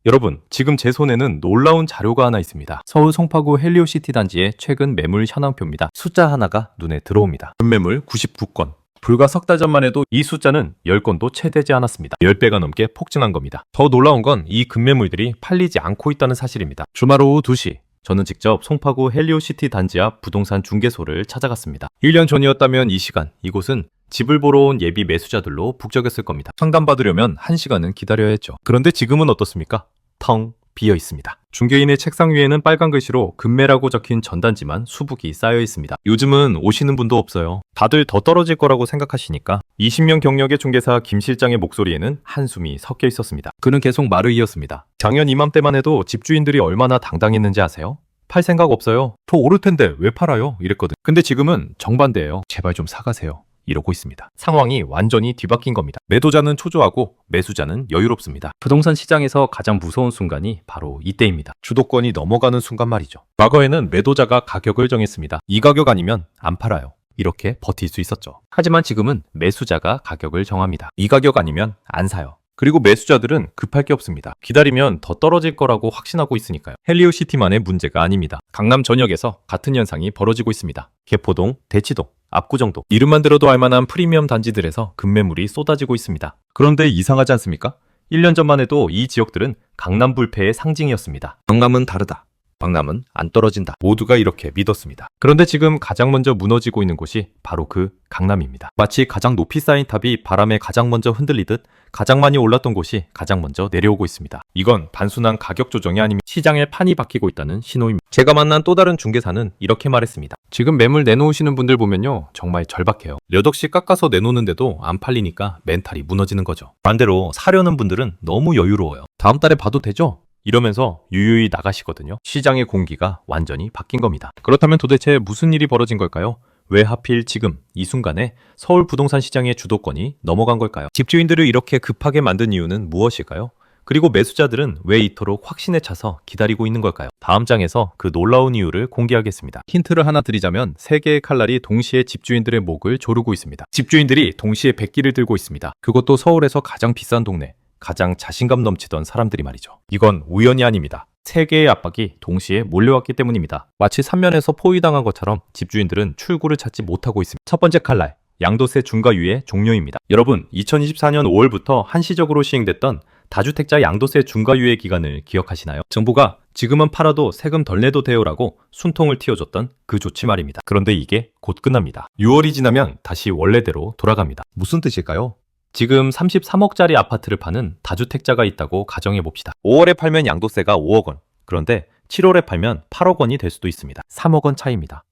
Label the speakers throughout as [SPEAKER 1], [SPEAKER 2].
[SPEAKER 1] 여러분, 지금 제 손에는 놀라운 자료가 하나 있습니다. 서울 송파구 헬리오시티 단지의 최근 매물 현황표입니다. 숫자 하나가 눈에 들어옵니다. 급매물 99건. 불과 석 달 전만 해도 이 숫자는 10건도 채 되지 않았습니다. 10배가 넘게 폭증한 겁니다. 더 놀라운 건 이 급매물들이 팔리지 않고 있다는 사실입니다. 주말 오후 2시, 저는 직접 송파구 헬리오시티 단지 앞 부동산 중개소를 찾아갔습니다. 1년 전이었다면 이 시간, 이곳은 집을 보러 온 예비 매수자들로 북적였을 겁니다. 상담받으려면 1시간은 기다려야 했죠. 그런데 지금은 어떻습니까? 텅 비어 있습니다. 중개인의 책상 위에는 빨간 글씨로 급매라고 적힌 전단지만 수북이 쌓여 있습니다. 요즘은 오시는 분도 없어요. 다들 더 떨어질 거라고 생각하시니까 20년 경력의 중개사 김 실장의 목소리에는 한숨이 섞여 있었습니다. 그는 계속 말을 이었습니다. 작년 이맘때만 해도 집주인들이 얼마나 당당했는지 아세요? 팔 생각 없어요. 더 오를 텐데 왜 팔아요? 이랬거든. 근데 지금은 정반대예요. 제발 좀 사가세요. 이러고 있습니다. 상황이 완전히 뒤바뀐 겁니다. 매도자는 초조하고 매수자는 여유롭습니다. 부동산 시장에서 가장 무서운 순간이 바로 이때입니다. 주도권이 넘어가는 순간 말이죠. 과거에는 매도자가 가격을 정했습니다. 이 가격 아니면 안 팔아요. 이렇게 버틸 수 있었죠. 하지만 지금은 매수자가 가격을 정합니다. 이 가격 아니면 안 사요. 그리고 매수자들은 급할 게 없습니다. 기다리면 더 떨어질 거라고 확신하고 있으니까요. 헬리오시티만의 문제가 아닙니다. 강남 전역에서 같은 현상이 벌어지고 있습니다. 개포동, 대치동, 압구정동, 이름만 들어도 알만한 프리미엄 단지들에서 급매물이 쏟아지고 있습니다. 그런데 이상하지 않습니까? 1년 전만 해도 이 지역들은 강남 불패의 상징이었습니다. 강남은 다르다. 강남은 안 떨어진다. 모두가 이렇게 믿었습니다. 그런데 지금 가장 먼저 무너지고 있는 곳이 바로 그 강남입니다. 마치 가장 높이 쌓인 탑이 바람에 가장 먼저 흔들리듯 가장 많이 올랐던 곳이 가장 먼저 내려오고 있습니다. 이건 단순한 가격 조정이 아닙니다. 시장에 판이 바뀌고 있다는 신호입니다. 제가 만난 또 다른 중개사는 이렇게 말했습니다. 지금 매물 내놓으시는 분들 보면요, 정말 절박해요. 몇 억씩 깎아서 내놓는데도 안 팔리니까 멘탈이 무너지는 거죠. 반대로 사려는 분들은 너무 여유로워요. 다음 달에 봐도 되죠? 이러면서 유유히 나가시거든요. 시장의 공기가 완전히 바뀐 겁니다. 그렇다면 도대체 무슨 일이 벌어진 걸까요? 왜 하필 지금 이 순간에 서울 부동산 시장의 주도권이 넘어간 걸까요? 집주인들을 이렇게 급하게 만든 이유는 무엇일까요? 그리고 매수자들은 왜 이토록 확신에 차서 기다리고 있는 걸까요? 다음 장에서 그 놀라운 이유를 공개하겠습니다. 힌트를 하나 드리자면 3개의 칼날이 동시에 집주인들의 목을 조르고 있습니다. 집주인들이 동시에 백기를 들고 있습니다. 그것도 서울에서 가장 비싼 동네, 가장 자신감 넘치던 사람들이 말이죠. 이건 우연이 아닙니다. 3개의 압박이 동시에 몰려왔기 때문입니다. 마치 삼면에서 포위당한 것처럼 집주인들은 출구를 찾지 못하고 있습니다. 첫 번째 칼날, 양도세 중과유예 종료입니다. 여러분, 2024년 5월부터 한시적으로 시행됐던 다주택자 양도세 중과유예 기간을 기억하시나요? 정부가 지금은 팔아도 세금 덜 내도 돼요라고 숨통을 틔워줬던 그 조치 말입니다. 그런데 이게 곧 끝납니다. 6월이 지나면 다시 원래대로 돌아갑니다. 무슨 뜻일까요? 지금 33억짜리 아파트를 파는 다주택자가 있다고 가정해봅시다. 5월에 팔면 양도세가 5억 원. 그런데 7월에 팔면 8억 원이 될 수도 있습니다. 3억 원 차이입니다.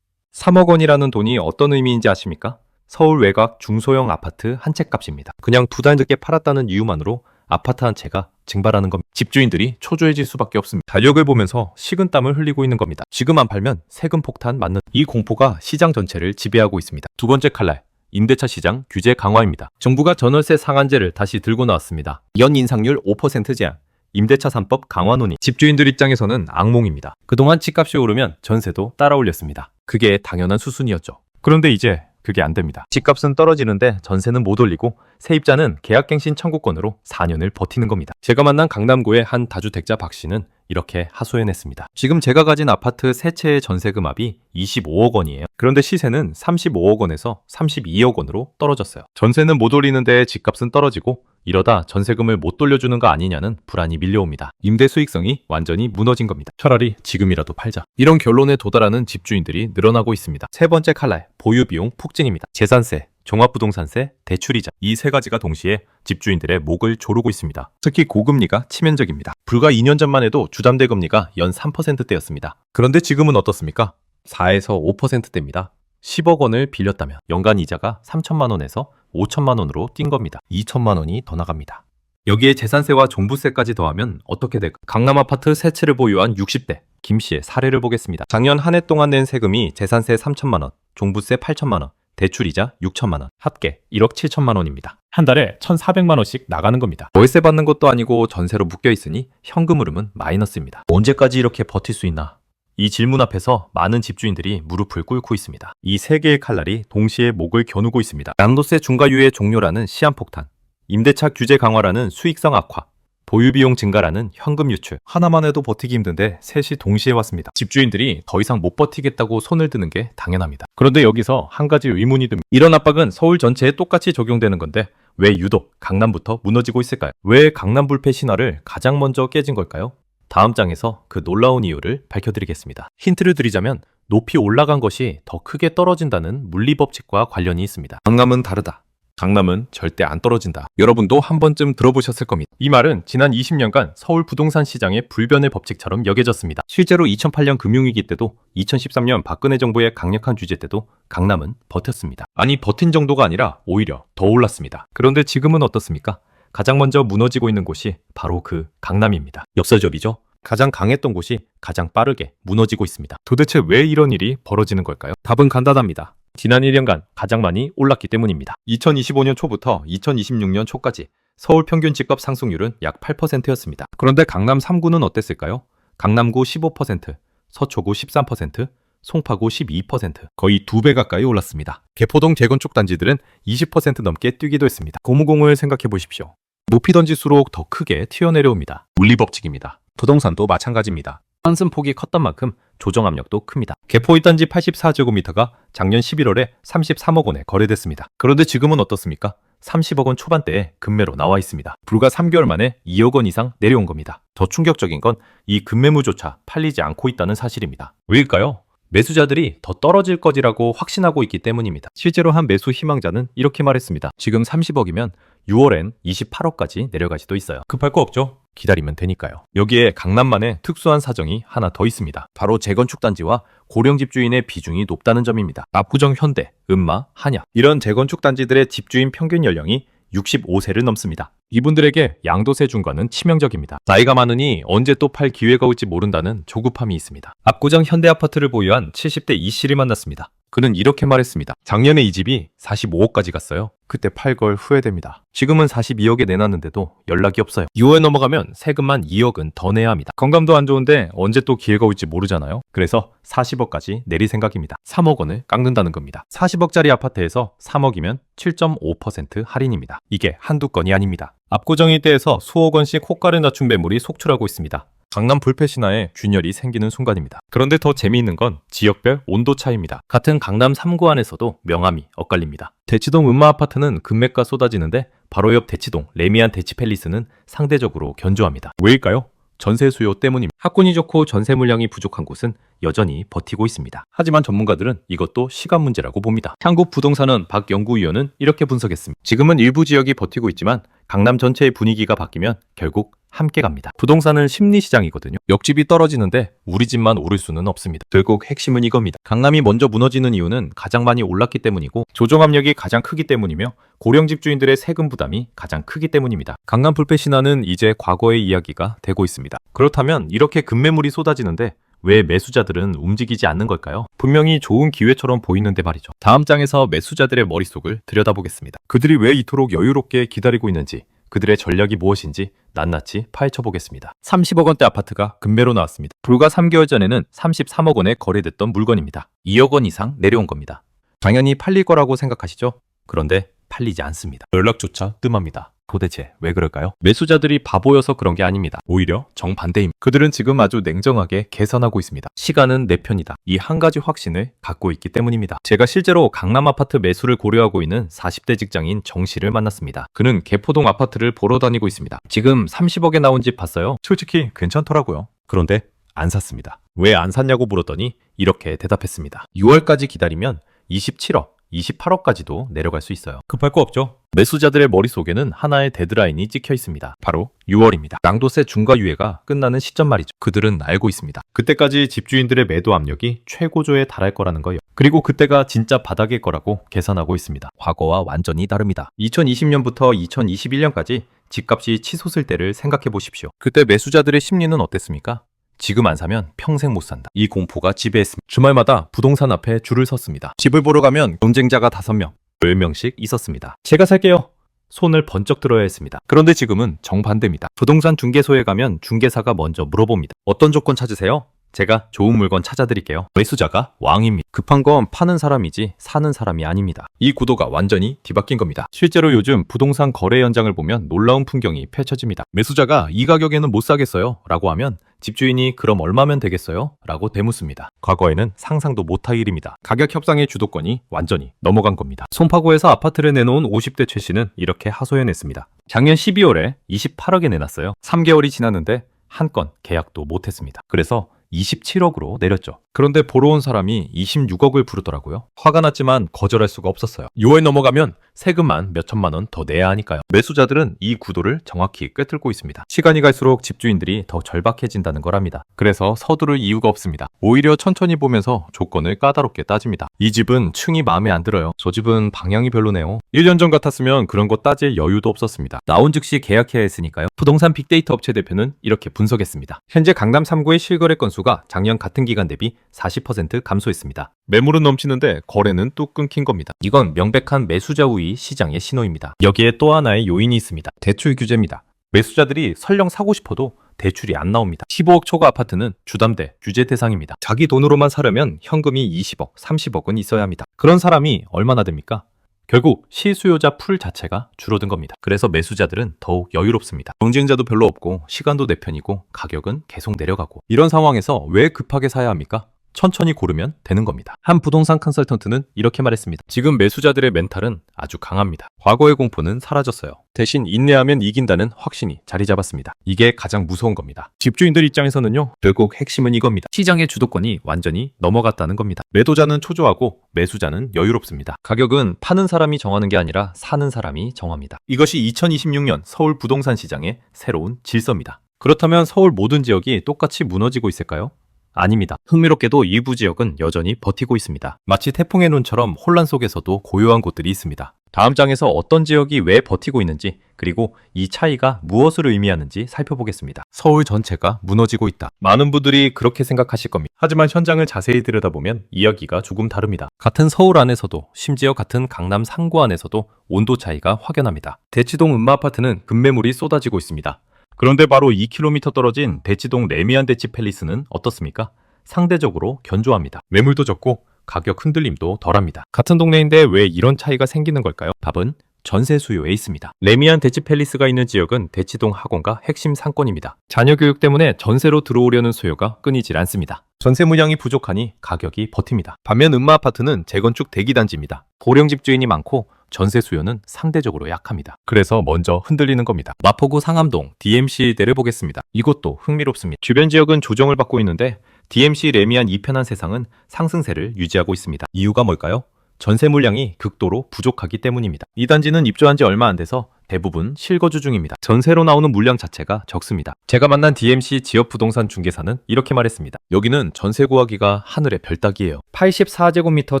[SPEAKER 1] 3억 원이라는 돈이 어떤 의미인지 아십니까? 서울 외곽 중소형 아파트 한 채 값입니다. 그냥 2달 늦게 팔았다는 이유만으로 아파트 한 채가 증발하는 겁니다. 집주인들이 초조해질 수밖에 없습니다. 달력을 보면서 식은땀을 흘리고 있는 겁니다. 지금 안 팔면 세금 폭탄 맞는 이 공포가 시장 전체를 지배하고 있습니다. 두 번째 칼날. 임대차 시장 규제 강화입니다. 정부가 전월세 상한제를 다시 들고 나왔습니다. 연 인상률 5% 제한, 임대차 3법 강화 논의. 집주인들 입장에서는 악몽입니다. 그동안 집값이 오르면 전세도 따라 올렸습니다. 그게 당연한 수순이었죠. 그런데 이제 그게 안 됩니다. 집값은 떨어지는데 전세는 못 올리고 세입자는 계약갱신 청구권으로 4년을 버티는 겁니다. 제가 만난 강남구의 한 다주택자 박 씨는 이렇게 하소연했습니다. 지금 제가 가진 아파트 3채의 전세금압이 25억 원이에요. 그런데 시세는 35억 원에서 32억 원으로 떨어졌어요. 전세는 못 올리는데 집값은 떨어지고 이러다 전세금을 못 돌려주는 거 아니냐는 불안이 밀려옵니다. 임대 수익성이 완전히 무너진 겁니다. 차라리 지금이라도 팔자. 이런 결론에 도달하는 집주인들이 늘어나고 있습니다. 세 번째 칼날, 보유비용 폭증입니다. 재산세, 종합부동산세, 대출이자, 이 3가지가 동시에 집주인들의 목을 조르고 있습니다. 특히 고금리가 치명적입니다. 불과 2년 전만 해도 주담대 금리가 연 3%대였습니다. 그런데 지금은 어떻습니까? 4에서 5%대입니다. 10억 원을 빌렸다면 연간 이자가 3천만 원에서 5천만 원으로 뛴 겁니다. 2천만 원이 더 나갑니다. 여기에 재산세와 종부세까지 더하면 어떻게 될까? 강남 아파트 3채를 보유한 60대 김 씨의 사례를 보겠습니다. 작년 한 해 동안 낸 세금이 재산세 3천만 원, 종부세 8천만 원, 대출이자 6천만 원, 합계 1억 7천만 원입니다. 한 달에 1,400만 원씩 나가는 겁니다. 월세 받는 것도 아니고 전세로 묶여 있으니 현금 흐름은 마이너스입니다. 언제까지 이렇게 버틸 수 있나? 이 질문 앞에서 많은 집주인들이 무릎을 꿇고 있습니다. 이 3개의 칼날이 동시에 목을 겨누고 있습니다. 양도세 중과유예 종료라는 시한폭탄, 임대차 규제 강화라는 수익성 악화, 보유비용 증가라는 현금 유출. 하나만 해도 버티기 힘든데 셋이 동시에 왔습니다. 집주인들이 더 이상 못 버티겠다고 손을 드는 게 당연합니다. 그런데 여기서 한 가지 의문이 듭니다. 이런 압박은 서울 전체에 똑같이 적용되는 건데 왜 유독 강남부터 무너지고 있을까요? 왜 강남 불패 신화를 가장 먼저 깨진 걸까요? 다음 장에서 그 놀라운 이유를 밝혀드리겠습니다. 힌트를 드리자면 높이 올라간 것이 더 크게 떨어진다는 물리법칙과 관련이 있습니다. 강남은 다르다. 강남은 절대 안 떨어진다. 여러분도 한 번쯤 들어보셨을 겁니다. 이 말은 지난 20년간 서울 부동산 시장의 불변의 법칙처럼 여겨졌습니다. 실제로 2008년 금융위기 때도 2013년 박근혜 정부의 강력한 규제 때도 강남은 버텼습니다. 아니 버틴 정도가 아니라 오히려 더 올랐습니다. 그런데 지금은 어떻습니까? 가장 먼저 무너지고 있는 곳이 바로 그 강남입니다. 역설적이죠? 가장 강했던 곳이 가장 빠르게 무너지고 있습니다. 도대체 왜 이런 일이 벌어지는 걸까요? 답은 간단합니다. 지난 1년간 가장 많이 올랐기 때문입니다. 2025년 초부터 2026년 초까지 서울 평균 집값 상승률은 약 8%였습니다. 그런데 강남 3구는 어땠을까요? 강남구 15%, 서초구 13%, 송파구 12%, 거의 2배 가까이 올랐습니다. 개포동 재건축 단지들은 20% 넘게 뛰기도 했습니다. 고무공을 생각해 보십시오. 높이 던질수록 더 크게 튀어내려옵니다. 물리법칙입니다. 부동산도 마찬가지입니다. 환승폭이 컸던 만큼 조정 압력도 큽니다. 개포 1단지 84제곱미터가 작년 11월에 33억 원에 거래됐습니다. 그런데 지금은 어떻습니까? 30억 원 초반대에 급매로 나와 있습니다. 불과 3개월 만에 2억 원 이상 내려온 겁니다. 더 충격적인 건 이 급매물조차 팔리지 않고 있다는 사실입니다. 왜일까요? 매수자들이 더 떨어질 거지라고 확신하고 있기 때문입니다. 실제로 한 매수 희망자는 이렇게 말했습니다. 지금 30억이면 6월엔 28억까지 내려가지도 있어요. 급할 거 없죠? 기다리면 되니까요. 여기에 강남만의 특수한 사정이 하나 더 있습니다. 바로 재건축 단지와 고령 집주인의 비중이 높다는 점입니다. 압구정 현대, 은마, 한약 이런 재건축 단지들의 집주인 평균 연령이 65세를 넘습니다. 이분들에게 양도세 중과는 치명적입니다. 나이가 많으니 언제 또 팔 기회가 올지 모른다는 조급함이 있습니다. 압구정 현대 아파트를 보유한 70대 이 씨를 만났습니다. 그는 이렇게 말했습니다. 작년에 이 집이 45억까지 갔어요. 그때 팔 걸 후회됩니다. 지금은 42억에 내놨는데도 연락이 없어요. 6월 넘어가면 세금만 2억은 더 내야 합니다. 건강도 안 좋은데 언제 또 기회가 올지 모르잖아요. 그래서 40억까지 내릴 생각입니다. 3억 원을 깎는다는 겁니다. 40억짜리 아파트에서 3억이면 7.5% 할인입니다. 이게 한두 건이 아닙니다. 압구정 일대에서 수억 원씩 호가를 낮춘 매물이 속출하고 있습니다. 강남 불패 신화에 균열이 생기는 순간입니다. 그런데 더 재미있는 건 지역별 온도 차이입니다. 같은 강남 3구 안에서도 명암이 엇갈립니다. 대치동 은마 아파트는 금매가 쏟아지는데 바로 옆 대치동 레미안 대치팰리스는 상대적으로 견조합니다. 왜일까요? 전세 수요 때문입니다. 학군이 좋고 전세 물량이 부족한 곳은 여전히 버티고 있습니다. 하지만 전문가들은 이것도 시간 문제라고 봅니다. 한국부동산원 박 연구위원은 이렇게 분석했습니다. 지금은 일부 지역이 버티고 있지만 강남 전체의 분위기가 바뀌면 결국 함께 갑니다. 부동산은 심리시장이거든요. 옆집이 떨어지는데 우리 집만 오를 수는 없습니다. 결국 핵심은 이겁니다. 강남이 먼저 무너지는 이유는 가장 많이 올랐기 때문이고 조정 압력이 가장 크기 때문이며 고령 집주인들의 세금 부담이 가장 크기 때문입니다. 강남 불패 신화는 이제 과거의 이야기가 되고 있습니다. 그렇다면 이렇게 급매물이 쏟아지는데 왜 매수자들은 움직이지 않는 걸까요? 분명히 좋은 기회처럼 보이는데 말이죠. 다음 장에서 매수자들의 머릿속을 들여다보겠습니다. 그들이 왜 이토록 여유롭게 기다리고 있는지, 그들의 전략이 무엇인지 낱낱이 파헤쳐보겠습니다. 30억 원대 아파트가 급매로 나왔습니다. 불과 3개월 전에는 33억 원에 거래됐던 물건입니다. 2억 원 이상 내려온 겁니다. 당연히 팔릴 거라고 생각하시죠? 그런데 팔리지 않습니다. 연락조차 뜸합니다. 도대체 왜 그럴까요? 매수자들이 바보여서 그런 게 아닙니다. 오히려 정반대입니다. 그들은 지금 아주 냉정하게 계산하고 있습니다. 시간은 내 편이다. 이 한 가지 확신을 갖고 있기 때문입니다. 제가 실제로 강남 아파트 매수를 고려하고 있는 40대 직장인 정 씨를 만났습니다. 그는 개포동 아파트를 보러 다니고 있습니다. 지금 30억에 나온 집 봤어요? 솔직히 괜찮더라고요. 그런데 안 샀습니다. 왜 안 샀냐고 물었더니 이렇게 대답했습니다. 6월까지 기다리면 27억, 28억까지도 내려갈 수 있어요. 급할 거 없죠? 매수자들의 머릿속에는 하나의 데드라인이 찍혀 있습니다. 바로 6월입니다. 양도세 중과 유예가 끝나는 시점 말이죠. 그들은 알고 있습니다. 그때까지 집주인들의 매도 압력이 최고조에 달할 거라는 거예요. 그리고 그때가 진짜 바닥일 거라고 계산하고 있습니다. 과거와 완전히 다릅니다. 2020년부터 2021년까지 집값이 치솟을 때를 생각해 보십시오. 그때 매수자들의 심리는 어땠습니까? 지금 안 사면 평생 못 산다. 이 공포가 지배했습니다. 주말마다 부동산 앞에 줄을 섰습니다. 집을 보러 가면 경쟁자가 5명, 10명씩 있었습니다. 제가 살게요. 손을 번쩍 들어야 했습니다. 그런데 지금은 정반대입니다. 부동산 중개소에 가면 중개사가 먼저 물어봅니다. 어떤 조건 찾으세요? 제가 좋은 물건 찾아드릴게요. 매수자가 왕입니다. 급한 건 파는 사람이지 사는 사람이 아닙니다. 이 구도가 완전히 뒤바뀐 겁니다. 실제로 요즘 부동산 거래 현장을 보면 놀라운 풍경이 펼쳐집니다. 매수자가 이 가격에는 못 사겠어요 라고 하면 집주인이 그럼 얼마면 되겠어요? 라고 되묻습니다. 과거에는 상상도 못할 일입니다. 가격 협상의 주도권이 완전히 넘어간 겁니다. 송파구에서 아파트를 내놓은 50대 최 씨는 이렇게 하소연했습니다. 작년 12월에 28억에 내놨어요. 3개월이 지났는데 한 건 계약도 못했습니다. 그래서 27억으로 내렸죠. 그런데 보러 온 사람이 26억을 부르더라고요. 화가 났지만 거절할 수가 없었어요. 6월 넘어가면 세금만 몇 천만 원 더 내야 하니까요. 매수자들은 이 구도를 정확히 꿰뚫고 있습니다. 시간이 갈수록 집주인들이 더 절박해진다는 거랍니다. 그래서 서두를 이유가 없습니다. 오히려 천천히 보면서 조건을 까다롭게 따집니다. 이 집은 층이 마음에 안 들어요. 저 집은 방향이 별로네요. 1년 전 같았으면 그런 거 따질 여유도 없었습니다. 나온 즉시 계약해야 했으니까요. 부동산 빅데이터 업체 대표는 이렇게 분석했습니다. 현재 강남 3구의 실거래 건수가 작년 같은 기간 대비 40% 감소했습니다. 매물은 넘치는데 거래는 뚝 끊긴 겁니다. 이건 명백한 매수자 우위 시장의 신호입니다. 여기에 또 하나의 요인이 있습니다. 대출 규제입니다. 매수자들이 설령 사고 싶어도 대출이 안 나옵니다. 15억 초과 아파트는 주담대, 규제 대상입니다. 자기 돈으로만 사려면 현금이 20억, 30억은 있어야 합니다. 그런 사람이 얼마나 됩니까? 결국 실수요자 풀 자체가 줄어든 겁니다. 그래서 매수자들은 더욱 여유롭습니다. 경쟁자도 별로 없고 시간도 내 편이고 가격은 계속 내려가고 이런 상황에서 왜 급하게 사야 합니까? 천천히 고르면 되는 겁니다. 한 부동산 컨설턴트는 이렇게 말했습니다. 지금 매수자들의 멘탈은 아주 강합니다. 과거의 공포는 사라졌어요. 대신 인내하면 이긴다는 확신이 자리 잡았습니다. 이게 가장 무서운 겁니다. 집주인들 입장에서는요, 결국 핵심은 이겁니다. 시장의 주도권이 완전히 넘어갔다는 겁니다. 매도자는 초조하고 매수자는 여유롭습니다. 가격은 파는 사람이 정하는 게 아니라 사는 사람이 정합니다. 이것이 2026년 서울 부동산 시장의 새로운 질서입니다. 그렇다면 서울 모든 지역이 똑같이 무너지고 있을까요? 아닙니다. 흥미롭게도 일부 지역은 여전히 버티고 있습니다. 마치 태풍의 눈처럼 혼란 속에서도 고요한 곳들이 있습니다. 다음 장에서 어떤 지역이 왜 버티고 있는지, 그리고 이 차이가 무엇을 의미하는지 살펴보겠습니다. 서울 전체가 무너지고 있다. 많은 분들이 그렇게 생각하실 겁니다. 하지만 현장을 자세히 들여다보면 이야기가 조금 다릅니다. 같은 서울 안에서도, 심지어 같은 강남 상구 안에서도 온도 차이가 확연합니다. 대치동 음마아파트는 급매물이 쏟아지고 있습니다. 그런데 바로 2km 떨어진 대치동 레미안 대치 팰리스는 어떻습니까? 상대적으로 견조합니다. 매물도 적고 가격 흔들림도 덜합니다. 같은 동네인데 왜 이런 차이가 생기는 걸까요? 답은 전세 수요에 있습니다. 레미안 대치 팰리스가 있는 지역은 대치동 학원가 핵심 상권입니다. 자녀 교육 때문에 전세로 들어오려는 수요가 끊이질 않습니다. 전세 물량이 부족하니 가격이 버팁니다. 반면 음마아파트는 재건축 대기단지입니다. 고령 집주인이 많고 전세 수요는 상대적으로 약합니다. 그래서 먼저 흔들리는 겁니다. 마포구 상암동 DMC대를 보겠습니다. 이곳도 흥미롭습니다. 주변 지역은 조정을 받고 있는데 DMC 레미안 이편한 세상은 상승세를 유지하고 있습니다. 이유가 뭘까요? 전세 물량이 극도로 부족하기 때문입니다. 이 단지는 입주한 지 얼마 안 돼서 대부분 실거주 중입니다. 전세로 나오는 물량 자체가 적습니다. 제가 만난 DMC 지역 부동산 중개사는 이렇게 말했습니다. 여기는 전세 구하기가 하늘의 별 따기예요. 84제곱미터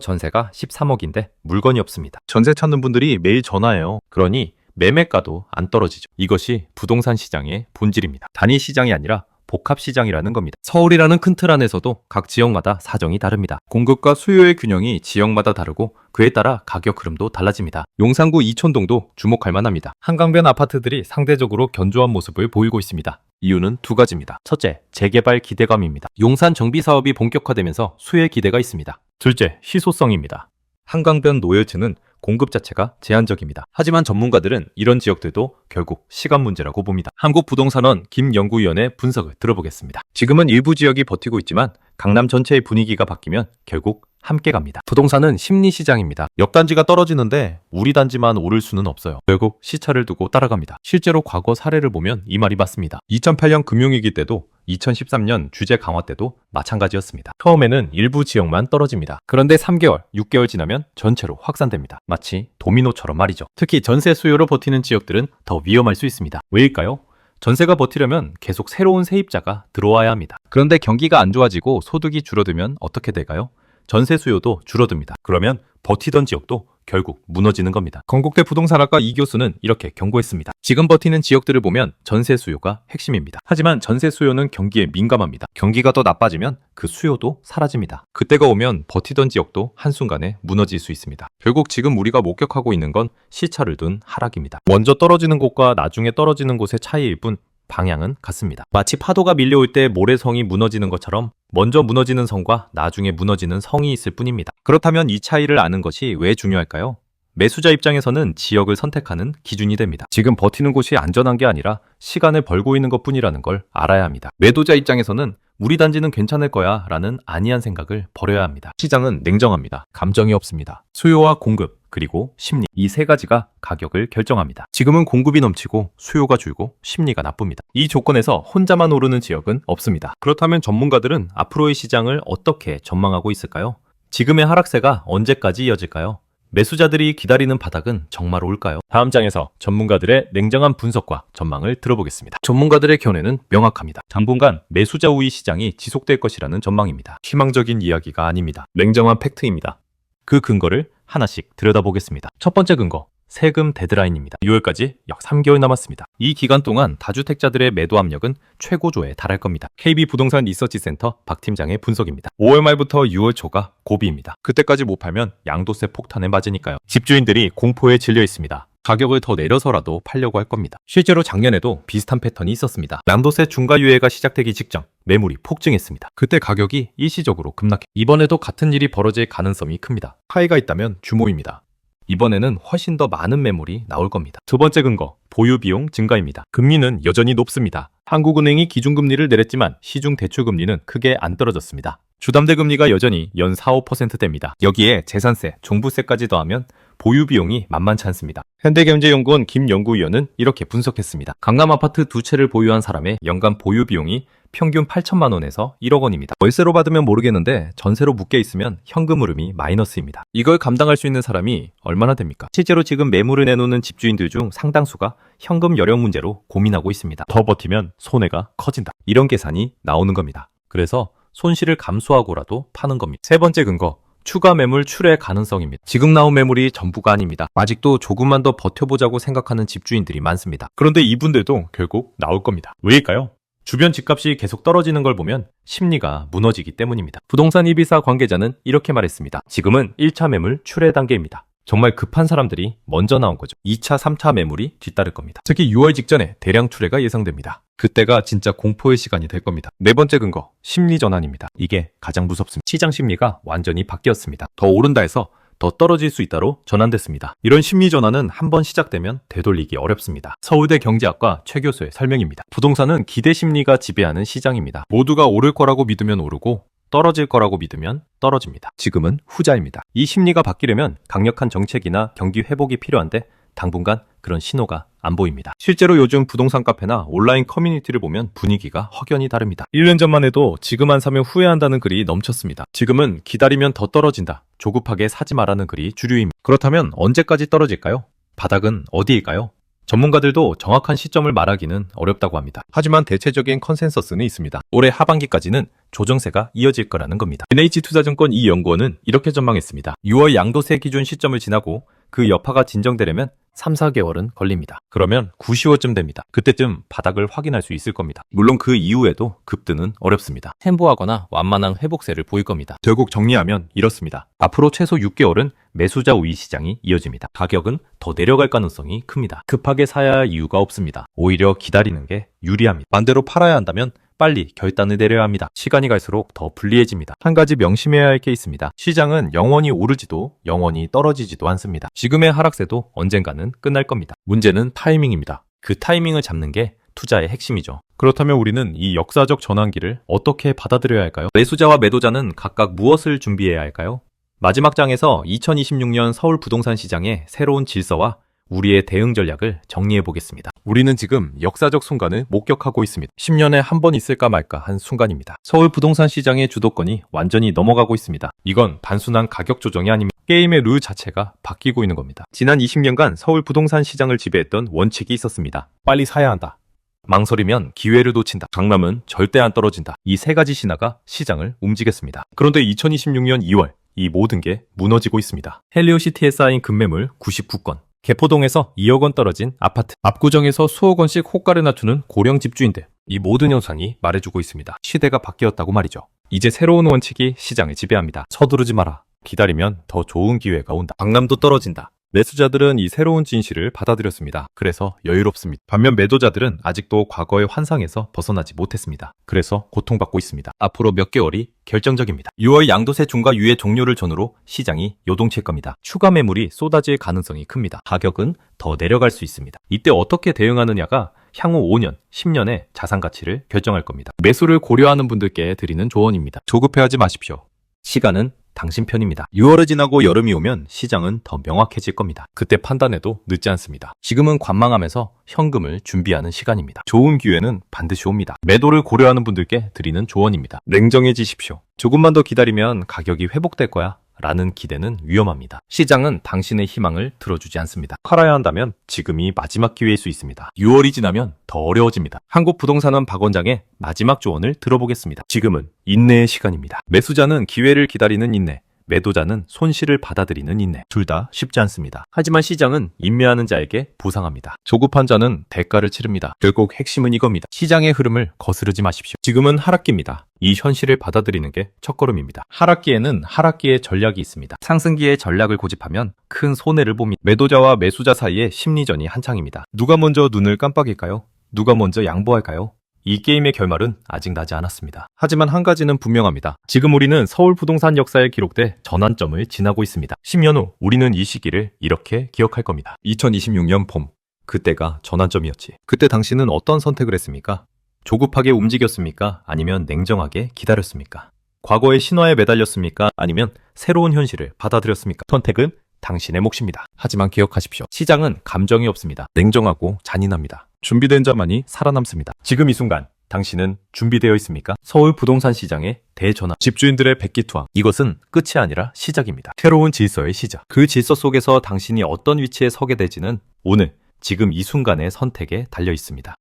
[SPEAKER 1] 전세가 13억인데 물건이 없습니다. 전세 찾는 분들이 매일 전화해요. 그러니 매매가도 안 떨어지죠. 이것이 부동산 시장의 본질입니다. 단위 시장이 아니라 복합시장이라는 겁니다. 서울이라는 큰 틀 안에서도 각 지역마다 사정이 다릅니다. 공급과 수요의 균형이 지역마다 다르고 그에 따라 가격 흐름도 달라집니다. 용산구 이촌동도 주목할 만합니다. 한강변 아파트들이 상대적으로 견조한 모습을 보이고 있습니다. 이유는 두 가지입니다. 첫째, 재개발 기대감입니다. 용산 정비 사업이 본격화되면서 수혜 기대가 있습니다. 둘째, 희소성입니다. 한강변 노열층은 공급 자체가 제한적입니다. 하지만 전문가들은 이런 지역들도 결국 시간 문제라고 봅니다. 한국부동산원 김연구위원의 분석을 들어보겠습니다. 지금은 일부 지역이 버티고 있지만 강남 전체의 분위기가 바뀌면 결국 함께 갑니다. 부동산은 심리시장입니다. 옆단지가 떨어지는데 우리 단지만 오를 수는 없어요. 결국 시차를 두고 따라갑니다. 실제로 과거 사례를 보면 이 말이 맞습니다. 2008년 금융위기 때도 2013년 규제 강화 때도 마찬가지였습니다. 처음에는 일부 지역만 떨어집니다. 그런데 3개월, 6개월 지나면 전체로 확산됩니다. 마치 도미노처럼 말이죠. 특히 전세 수요로 버티는 지역들은 더 위험할 수 있습니다. 왜일까요? 전세가 버티려면 계속 새로운 세입자가 들어와야 합니다. 그런데 경기가 안 좋아지고 소득이 줄어들면 어떻게 될까요? 전세 수요도 줄어듭니다. 그러면 버티던 지역도 결국 무너지는 겁니다. 건국대 부동산학과 이 교수는 이렇게 경고했습니다. 지금 버티는 지역들을 보면 전세 수요가 핵심입니다. 하지만 전세 수요는 경기에 민감합니다. 경기가 더 나빠지면 그 수요도 사라집니다. 그때가 오면 버티던 지역도 한순간에 무너질 수 있습니다. 결국 지금 우리가 목격하고 있는 건 시차를 둔 하락입니다. 먼저 떨어지는 곳과 나중에 떨어지는 곳의 차이일 뿐 방향은 같습니다. 마치 파도가 밀려올 때 모래성이 무너지는 것처럼 먼저 무너지는 성과 나중에 무너지는 성이 있을 뿐입니다. 그렇다면 이 차이를 아는 것이 왜 중요할까요? 매수자 입장에서는 지역을 선택하는 기준이 됩니다. 지금 버티는 곳이 안전한 게 아니라 시간을 벌고 있는 것뿐이라는 걸 알아야 합니다. 매도자 입장에서는 우리 단지는 괜찮을 거야 라는 안이한 생각을 버려야 합니다. 시장은 냉정합니다. 감정이 없습니다. 수요와 공급, 그리고 심리, 이 세 가지가 가격을 결정합니다. 지금은 공급이 넘치고 수요가 줄고 심리가 나쁩니다. 이 조건에서 혼자만 오르는 지역은 없습니다. 그렇다면 전문가들은 앞으로의 시장을 어떻게 전망하고 있을까요? 지금의 하락세가 언제까지 이어질까요? 매수자들이 기다리는 바닥은 정말 올까요? 다음 장에서 전문가들의 냉정한 분석과 전망을 들어보겠습니다. 전문가들의 견해는 명확합니다. 당분간 매수자 우위 시장이 지속될 것이라는 전망입니다. 희망적인 이야기가 아닙니다. 냉정한 팩트입니다. 그 근거를 하나씩 들여다보겠습니다. 첫 번째 근거, 세금 데드라인입니다. 6월까지 약 3개월 남았습니다. 이 기간 동안 다주택자들의 매도 압력은 최고조에 달할 겁니다. KB부동산 리서치센터 박 팀장의 분석입니다. 5월 말부터 6월 초가 고비입니다. 그때까지 못 팔면 양도세 폭탄에 맞으니까요. 집주인들이 공포에 질려 있습니다. 가격을 더 내려서라도 팔려고 할 겁니다. 실제로 작년에도 비슷한 패턴이 있었습니다. 양도세 중과 유예가 시작되기 직전 매물이 폭증했습니다. 그때 가격이 일시적으로 급락해. 이번에도 같은 일이 벌어질 가능성이 큽니다. 차이가 있다면 규모입니다. 이번에는 훨씬 더 많은 매물이 나올 겁니다. 두 번째 근거, 보유 비용 증가입니다. 금리는 여전히 높습니다. 한국은행이 기준금리를 내렸지만 시중 대출금리는 크게 안 떨어졌습니다. 주담대 금리가 여전히 연 4, 5%대입니다. 여기에 재산세, 종부세까지 더하면 보유 비용이 만만치 않습니다. 현대경제연구원 김 연구위원은 이렇게 분석했습니다. 강남 아파트 두 채를 보유한 사람의 연간 보유 비용이 평균 8천만 원에서 1억 원입니다. 월세로 받으면 모르겠는데 전세로 묶여 있으면 현금 흐름이 마이너스입니다. 이걸 감당할 수 있는 사람이 얼마나 됩니까? 실제로 지금 매물을 내놓는 집주인들 중 상당수가 현금 여력 문제로 고민하고 있습니다. 더 버티면 손해가 커진다. 이런 계산이 나오는 겁니다. 그래서 손실을 감수하고라도 파는 겁니다. 세 번째 근거, 추가 매물 출회 가능성입니다. 지금 나온 매물이 전부가 아닙니다. 아직도 조금만 더 버텨보자고 생각하는 집주인들이 많습니다. 그런데 이분들도 결국 나올 겁니다. 왜일까요? 주변 집값이 계속 떨어지는 걸 보면 심리가 무너지기 때문입니다. 부동산 124 관계자는 이렇게 말했습니다. 지금은 1차 매물 출회 단계입니다. 정말 급한 사람들이 먼저 나온 거죠. 2차, 3차 매물이 뒤따를 겁니다. 특히 6월 직전에 대량 출회가 예상됩니다. 그때가 진짜 공포의 시간이 될 겁니다. 네 번째 근거, 심리 전환입니다. 이게 가장 무섭습니다. 시장 심리가 완전히 바뀌었습니다. 더 오른다 해서 더 떨어질 수 있다로 전환됐습니다. 이런 심리 전환은 한번 시작되면 되돌리기 어렵습니다. 서울대 경제학과 최 교수의 설명입니다. 부동산은 기대 심리가 지배하는 시장입니다. 모두가 오를 거라고 믿으면 오르고 떨어질 거라고 믿으면 떨어집니다. 지금은 후자입니다. 이 심리가 바뀌려면 강력한 정책이나 경기 회복이 필요한데 당분간 그런 신호가 안 보입니다. 실제로 요즘 부동산 카페나 온라인 커뮤니티를 보면 분위기가 확연히 다릅니다. 1년 전만 해도 지금 안 사면 후회한다는 글이 넘쳤습니다. 지금은 기다리면 더 떨어진다, 조급하게 사지 말라는 글이 주류입니다. 그렇다면 언제까지 떨어질까요? 바닥은 어디일까요? 전문가들도 정확한 시점을 말하기는 어렵다고 합니다. 하지만 대체적인 컨센서스는 있습니다. 올해 하반기까지는 조정세가 이어질 거라는 겁니다. NH투자증권 이 연구원은 이렇게 전망했습니다. 6월 양도세 기준 시점을 지나고 그 여파가 진정되려면 3, 4개월은 걸립니다. 그러면 9, 10월쯤 됩니다. 그때쯤 바닥을 확인할 수 있을 겁니다. 물론 그 이후에도 급등은 어렵습니다. 템포하거나 완만한 회복세를 보일 겁니다. 결국 정리하면 이렇습니다. 앞으로 최소 6개월은 매수자 우위 시장이 이어집니다. 가격은 더 내려갈 가능성이 큽니다. 급하게 사야 할 이유가 없습니다. 오히려 기다리는 게 유리합니다. 반대로 팔아야 한다면 빨리 결단을 내려야 합니다. 시간이 갈수록 더 불리해집니다. 한 가지 명심해야 할 게 있습니다. 시장은 영원히 오르지도 영원히 떨어지지도 않습니다. 지금의 하락세도 언젠가는 끝날 겁니다. 문제는 타이밍입니다. 그 타이밍을 잡는 게 투자의 핵심이죠. 그렇다면 우리는 이 역사적 전환기를 어떻게 받아들여야 할까요? 매수자와 매도자는 각각 무엇을 준비해야 할까요? 마지막 장에서 2026년 서울 부동산 시장의 새로운 질서와 우리의 대응 전략을 정리해 보겠습니다. 우리는 지금 역사적 순간을 목격하고 있습니다. 10년에 한 번 있을까 말까 한 순간입니다. 서울 부동산 시장의 주도권이 완전히 넘어가고 있습니다. 이건 단순한 가격 조정이 아닙니다. 게임의 룰 자체가 바뀌고 있는 겁니다. 지난 20년간 서울 부동산 시장을 지배했던 원칙이 있었습니다. 빨리 사야 한다. 망설이면 기회를 놓친다. 강남은 절대 안 떨어진다. 이 세 가지 신화가 시장을 움직였습니다. 그런데 2026년 2월 이 모든 게 무너지고 있습니다. 헬리오시티에 쌓인 급매물 99건. 개포동에서 2억 원 떨어진 아파트, 압구정에서 수억 원씩 호가를 낮추는 고령 집주인들. 이 모든 현상이 말해주고 있습니다. 시대가 바뀌었다고 말이죠. 이제 새로운 원칙이 시장을 지배합니다. 서두르지 마라. 기다리면 더 좋은 기회가 온다. 강남도 떨어진다. 매수자들은 이 새로운 진실을 받아들였습니다. 그래서 여유롭습니다. 반면 매도자들은 아직도 과거의 환상에서 벗어나지 못했습니다. 그래서 고통받고 있습니다. 앞으로 몇 개월이 결정적입니다. 6월 양도세 중과 유예 종료를 전후로 시장이 요동칠 겁니다. 추가 매물이 쏟아질 가능성이 큽니다. 가격은 더 내려갈 수 있습니다. 이때 어떻게 대응하느냐가 향후 5년, 10년의 자산 가치를 결정할 겁니다. 매수를 고려하는 분들께 드리는 조언입니다. 조급해하지 마십시오. 시간은 당신 편입니다. 6월이 지나고 여름이 오면 시장은 더 명확해질 겁니다. 그때 판단해도 늦지 않습니다. 지금은 관망하면서 현금을 준비하는 시간입니다. 좋은 기회는 반드시 옵니다. 매도를 고려하는 분들께 드리는 조언입니다. 냉정해지십시오. 조금만 더 기다리면 가격이 회복될 거야 라는 기대는 위험합니다. 시장은 당신의 희망을 들어주지 않습니다. 팔아야 한다면 지금이 마지막 기회일 수 있습니다. 6월이 지나면 더 어려워집니다. 한국부동산원 박 원장의 마지막 조언을 들어보겠습니다. 지금은 인내의 시간입니다. 매수자는 기회를 기다리는 인내, 매도자는 손실을 받아들이는 인내. 둘 다 쉽지 않습니다. 하지만 시장은 인내하는 자에게 보상합니다. 조급한 자는 대가를 치릅니다. 결국 핵심은 이겁니다. 시장의 흐름을 거스르지 마십시오. 지금은 하락기입니다. 이 현실을 받아들이는 게 첫걸음입니다. 하락기에는 하락기의 전략이 있습니다. 상승기의 전략을 고집하면 큰 손해를 봅니다. 매도자와 매수자 사이의 심리전이 한창입니다. 누가 먼저 눈을 깜빡일까요? 누가 먼저 양보할까요? 이 게임의 결말은 아직 나지 않았습니다. 하지만 한 가지는 분명합니다. 지금 우리는 서울 부동산 역사에 기록돼 전환점을 지나고 있습니다. 10년 후 우리는 이 시기를 이렇게 기억할 겁니다. 2026년 봄, 그때가 전환점이었지. 그때 당신은 어떤 선택을 했습니까? 조급하게 움직였습니까? 아니면 냉정하게 기다렸습니까? 과거의 신화에 매달렸습니까? 아니면 새로운 현실을 받아들였습니까? 선택은 당신의 몫입니다. 하지만 기억하십시오. 시장은 감정이 없습니다. 냉정하고 잔인합니다. 준비된 자만이 살아남습니다. 지금 이 순간 당신은 준비되어 있습니까? 서울 부동산 시장의 대전환, 집주인들의 백기투항. 이것은 끝이 아니라 시작입니다. 새로운 질서의 시작. 그 질서 속에서 당신이 어떤 위치에 서게 될지는 오늘, 지금 이 순간의 선택에 달려 있습니다.